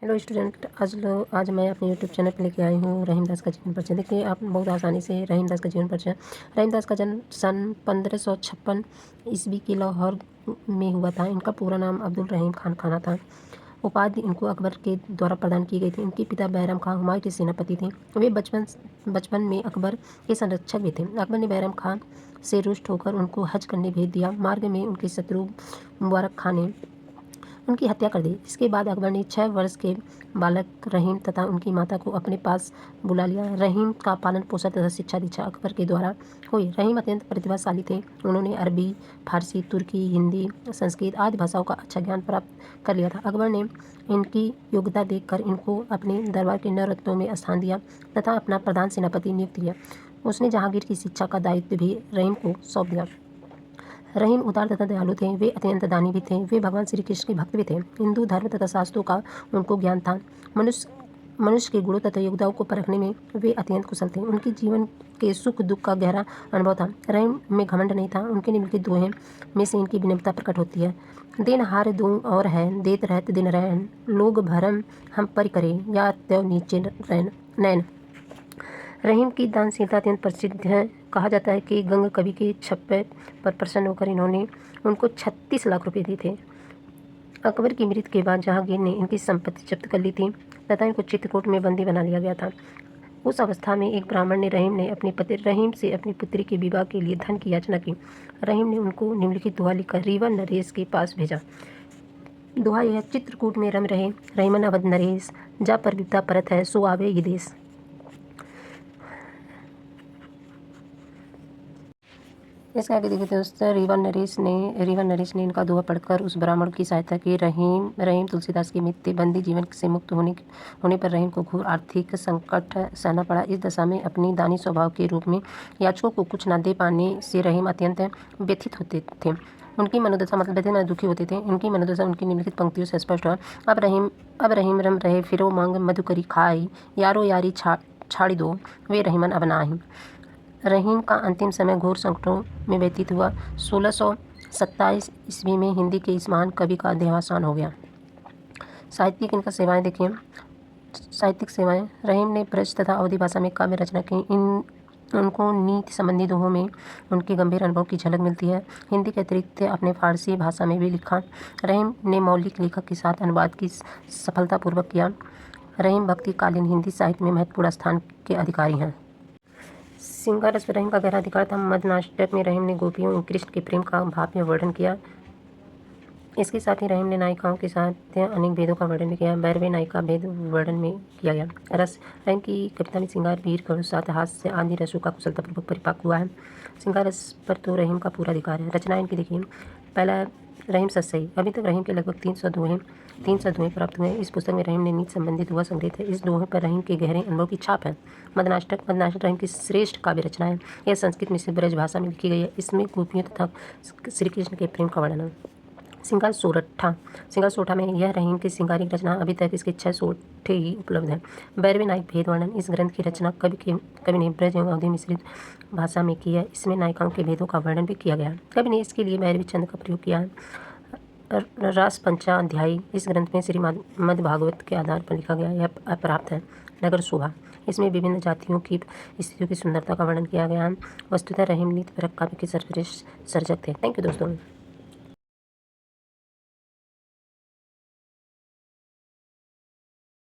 Hello student, आज मैं अपने यूट्यूब चैनल पर लेके आई हूँ रहीम दास का जीवन परिचय। देखिए आप बहुत आसानी से रहीम दास का जीवन परिचय। रहीम दास का जन्म सन 1556 ईस्वी के लाहौर में हुआ था। इनका पूरा नाम अब्दुल रहीम खान खाना था। उपाधि इनको अकबर के द्वारा प्रदान की गई थी। इनके पिता बैरम खां हुमायूं के सेनापति थे। वे बचपन में अकबर के संरक्षक भी थे। अकबर ने बैरम खां से रुष्ट होकर उनको हज करने भेज दिया। मार्ग में उनके शत्रु मुबारक खां ने उनकी हत्या कर दी। इसके बाद अकबर ने 6 वर्ष के बालक रहीम तथा उनकी माता को अपने पास बुला लिया। रहीम का पालन पोषण तथा शिक्षा दीक्षा अकबर के द्वारा हुई। रहीम अत्यंत प्रतिभाशाली थे। उन्होंने अरबी, फारसी, तुर्की, हिंदी, संस्कृत आदि भाषाओं का अच्छा ज्ञान प्राप्त कर लिया था। अकबर ने इनकी योग्यता देखकर इनको अपने दरबार के नवरत्नों में स्थान दिया तथा अपना प्रधान सेनापति नियुक्त किया। उसने जहांगीर की शिक्षा का दायित्व भी रहीम को सौंप दिया। रहीम उदार तथा दयालु थे। वे अत्यंत दानी भी थे। वे भगवान श्री कृष्ण के भक्त भी थे। हिंदू धर्म तथा शास्त्रों का उनको ज्ञान था। मनुष्य के गुणों तथा योग्यताओं को परखने में वे अत्यंत कुशल थे। उनके जीवन के सुख दुख का गहरा अनुभव था। रहीम में घमंड नहीं था। उनके निम्नलिखित दोहे में से इनकी विनम्रता प्रकट होती है। देनहार दूं और है, देत रहत दिन रैन, लोग भरम हम पर करे, या त्यों नीचे नैन। रहीम की दानशीलता अत्यंत प्रसिद्ध है। कहा जाता है कि गंग कवि के छप्पे पर प्रसन्न होकर इन्होंने उनको 36 लाख रुपए दिए थे। अकबर की मृत्यु के बाद जहांगीर ने इनकी संपत्ति जब्त कर ली थी तथा इनको चित्रकूट में बंदी बना लिया गया था। उस अवस्था में एक ब्राह्मण ने रहीम से अपनी पुत्री के विवाह के लिए धन की याचना की। रहीम ने उनको निम्नलिखित दोहा लिखकर रीवा नरेश के पास भेजा। दोहा यह: चित्रकूट में रम रहे रहीमन अवध नरेश, जा पर विपदा परत है सो आवे ये देश। इसके आगे देखिए दोस्तों, रीवा नरेश ने इनका दोहा पढ़कर उस ब्राह्मण की सहायता की। रहीम तुलसीदास की मृत्यु, बंदी जीवन से मुक्त होने पर रहीम को घोर आर्थिक संकट सहना पड़ा। इस दशा में अपनी दानी स्वभाव के रूप में याचकों को कुछ न दे पाने से रहीम अत्यंत व्यथित होते थे। उनकी मनोदशा व्यथित दुखी होते थे। उनकी मनोदशा उनकी निम्नलिखित पंक्तियों से स्पष्ट हुआ। अब रहीम रम रहे फिरो मांग मधुकरी खाई, यारो यारी छाड़ी दो वे रहीमन अब नाही। रहीम का अंतिम समय घोर संकटों में व्यतीत हुआ। 1627 ईस्वी में हिंदी के इस महान कवि का देहावसान हो गया। साहित्यिक इनका सेवाएं देखिए। साहित्यिक सेवाएं: रहीम ने ब्रज तथा अवधी भाषा में काव्य रचना की। उनको नीति संबंधी दोहों में उनके गंभीर अनुभव की झलक मिलती है। हिंदी के अतिरिक्त अपने फारसी भाषा में भी लिखा। रहीम ने मौलिक लेखक के साथ अनुवाद की सफलतापूर्वक किया। रहीम भक्तिकालीन हिंदी साहित्य में महत्वपूर्ण स्थान के अधिकारी हैं। श्रृंगार रस पर रहीम का गहरा अधिकार था। मदनाष्टक में रहीम ने गोपियों एवं कृष्ण के प्रेम का भाव में वर्णन किया। इसके साथ ही रहीम ने नायिकाओं के साथ अनेक भेदों का वर्णन भी किया। 12वें नायिका भेद वर्णन में किया गया। रस: रहीम की कविता में श्रृंगार, वीर, करुण, हास्य आदि रसों का कुशलतापूर्वक परिपाक हुआ है। श्रृंगार रस पर तो रहीम का पूरा अधिकार है। रचनाएं इनकी देखिए। पहला, रहीम सतसई। अभी तक रहीम के लगभग 300 दोहे प्राप्त हुए हैं। इस पुस्तक में रहीम ने नीति संबंधित दोहा संग्रहित है। इस दोहे पर रहीम के गहरे अनुभव की छाप है। मदनाष्टक रहीम की श्रेष्ठ काव्य रचना है। यह संस्कृत में से ब्रज भाषा में लिखी गई है। इसमें गोपियों तथा श्री कृष्ण के प्रेम का वर्णन है। श्रृंगार सोरठा में यह रहीम की श्रृंगारिक रचना। अभी तक इसके 6 सोठे ही उपलब्ध हैं। 12वें नायक भेद वर्णन। इस ग्रंथ की रचना कवि ने ब्रज एवं अवधी मिश्रित भाषा में की है। इसमें नायिकाओं के भेदों का वर्णन भी किया गया है। कवि ने इसके लिए भैरवी छंद का प्रयोग किया है। रास पंचाध्यायी इस ग्रंथ में श्रीमद् भागवत के आधार पर लिखा गया। यह अपर्याप्त है। नगर शोभा, इसमें विभिन्न जातियों की स्थितियों की सुंदरता का वर्णन किया गया है। वस्तुतः रहीम नीतिपरक काव्य के सर्वश्रेष्ठ सर्जक थे। थैंक यू दोस्तों।